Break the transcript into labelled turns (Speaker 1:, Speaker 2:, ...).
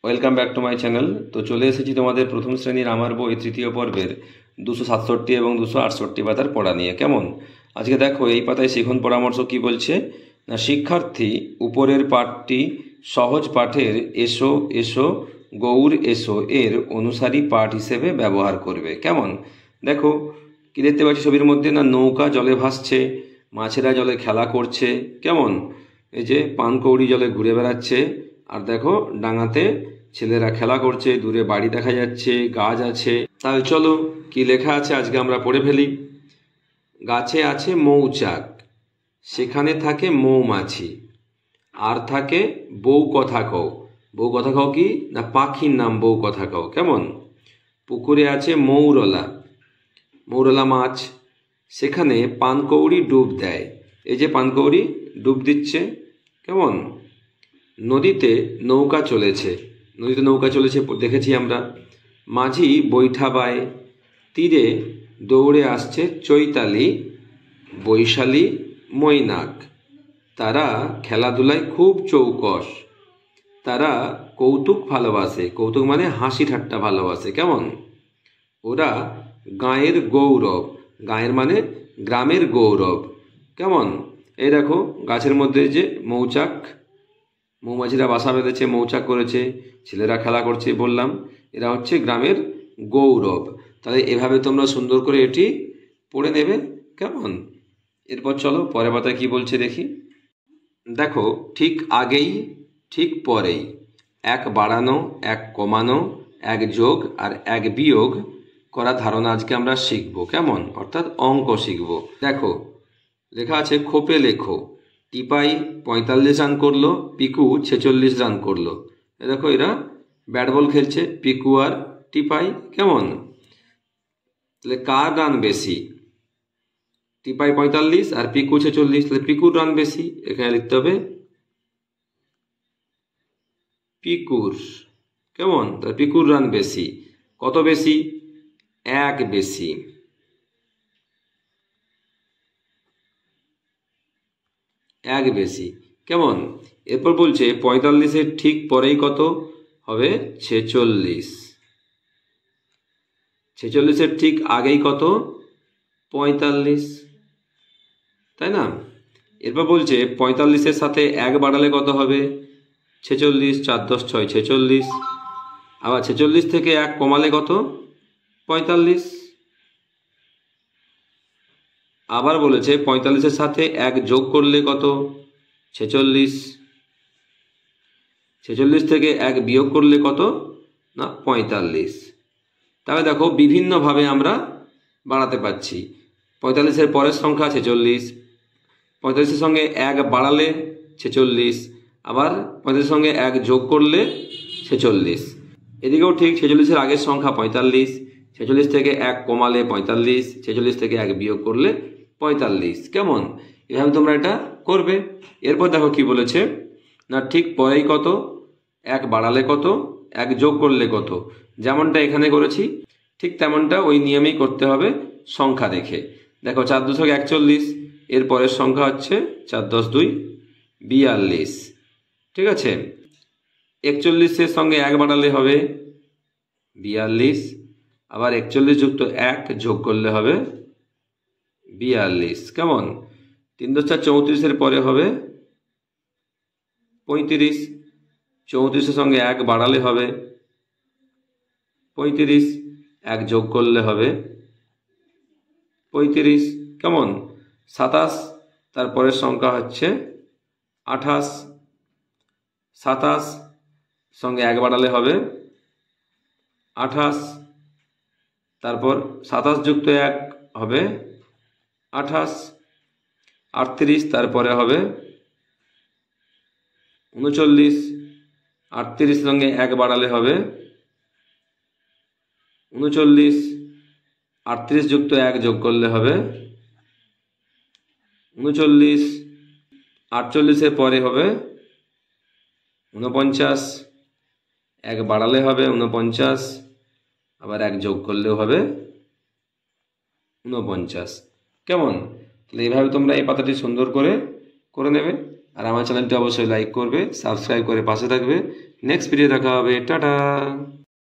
Speaker 1: Welcome back to my channel. তো চলে এসেছি তোমাদের প্রথম শ্রেণীর আমার বই তৃতীয় পর্বের 267 এবং 268 পাতার পড়া নিয়ে। কেমন? আজকে দেখো এই পাতায় শিখন পরামর্শ কি বলছে না, শিক্ষার্থী উপরের পাঠটি সহজ পাঠের এসো এসো গৌর এসো এর অনুসারী পাঠ হিসেবে ব্যবহার করবে। কেমন? দেখো কি দেখতে পাচ্ছি ছবির মধ্যে না, নৌকা জলে ভাসছে, মাছেরা জলে খেলা করছে। কেমন? এই যে পানকৌড়ি জলে ঘুরে বেড়াচ্ছে, আর দেখো ডাঙাতে ছেলেরা খেলা করছে, দূরে বাড়ি দেখা যাচ্ছে, গাছ আছে। তাহলে চলো কি লেখা আছে আজকে আমরা পড়ে ফেলি। গাছে আছে মৌচাক, সেখানে থাকে মৌমাছি, আর থাকে বউ কথা কও। বউ কথা কও কি না, পাখির নাম বউ কথা কও। কেমন? পুকুরে আছে মৌরলা, মৌরলা মাছ, সেখানে পানকৌড়ি ডুব দেয়। এই যে পানকৌড়ি ডুব দিচ্ছে। কেমন? নদীতে নৌকা চলেছে, নদীতে নৌকা চলেছে দেখেছি আমরা। মাঝি বৈঠা বায়, তীরে দৌড়ে আসছে চৈতালি, বৈশালী, মৈনাক। তারা খেলাধুলায় খুব চৌকস, তারা কৌতুক ভালোবাসে। কৌতুক মানে হাসি ঠাট্টা ভালোবাসে। কেমন? ওরা গাঁয়ের গৌরব, গাঁয়ের মানে গ্রামের গৌরব। কেমন? এই দেখো গাছের মধ্যে যে মৌচাক, মৌমাছিরা বাসা বেঁধেছে, মৌচাক করেছে, ছেলেরা খেলা করছে, বললাম এরা হচ্ছে গ্রামের গৌরব। তাহলে এভাবে তোমরা সুন্দর করে এটি পড়ে নেবে। কেমন? এরপর চলো পরের পাতায় কি বলছে দেখি। দেখো ঠিক আগেই ঠিক পরেই, এক বাড়ানো এক কমানো, এক যোগ আর এক বিয়োগ করা ধারণা আজকে আমরা শিখব। কেমন? অর্থাৎ অঙ্ক শিখব। দেখো লেখা আছে খোপে লেখো, টিপাই 45 রান করলো, পিকু 46 রান করলো। দেখো এরা ব্যাট বল খেলছে, পিকু আর টিপাই। কেমন? তাহলে কার রান বেশি? টিপাই 45 আর পিকু 46, তাহলে পিকুর রান বেশি। এখানে লিখতে হবে পিকুর। কেমন? তাহলে পিকুর রান বেশি। কত বেশি? এক বেশি, এক বেশি। কেমন? এরপর বলছে 45-এর ঠিক পরেই কত হবে? 46। 46-এর ঠিক আগেই কত? 45, তাই না? এরপর বলছে 45-এর সাথে এক বাড়ালে কত হবে? 46, 4 10 6 46। আবার 46 থেকে এক কমালে কত? 45। আবার বলেছে 45-এর সাথে এক যোগ করলে কত? 46। 46 থেকে এক বিয়োগ করলে কত? না 45। তাহলে দেখো বিভিন্নভাবে আমরা বাড়াতে পারছি। 45-এর পরের সংখ্যা 46, 45-এর সঙ্গে এক বাড়ালে 46, আবার 45-এর সঙ্গে এক যোগ করলে 46। এদিকেও ঠিক 46-এর আগের সংখ্যা 45, 46 থেকে এক কমালে 45, 46 থেকে এক বিয়োগ করলে 45। কেমন? এভাবে তোমরা এটা করবে। এরপর দেখো কি বলেছে না, ঠিক পরেই কত, এক বাড়ালে কত, এক যোগ করলে কত। যেমনটা এখানে করেছি ঠিক তেমনটা ওই নিয়মেই করতে হবে সংখ্যা দেখে। দেখো 4 2 41, এর পরের সংখ্যা হচ্ছে 4 10 2 42। ঠিক আছে? 41-এর সঙ্গে এক বাড়ালে হবে 42, আবার 41 যুক্ত 1 যোগ করলে হবে 42। কেমন? 3 10 4 34-এর পরে হবে 35, 34-এর সঙ্গে এক বাড়ালে হবে 35, এক যোগ করলে হবে 35। কেমন? 27, তারপরের সংখ্যা হচ্ছে 28, 27 সঙ্গে এক বাড়ালে হবে 28, তারপর 27 যুক্ত 1 হবে 28, 38 তারপরে হবে 39, 38 সঙ্গে এক বাড়ালে হবে 39, 38 যুক্ত 1 যোগ করলে হবে 39, 48-এর পরে হবে 49, এক বাড়ালে হবে 49, আবার এক যোগ করলেও হবে 49। কেমন? তাহলে এইভাবে তোমরা এই পাতাটি সুন্দর করে নেবে। আর আমার চ্যানেলটি অবশ্যই লাইক করবে, সাবস্ক্রাইব করে পাশে থাকবে। নেক্সট ভিডিও দেখা হবে। টাটা।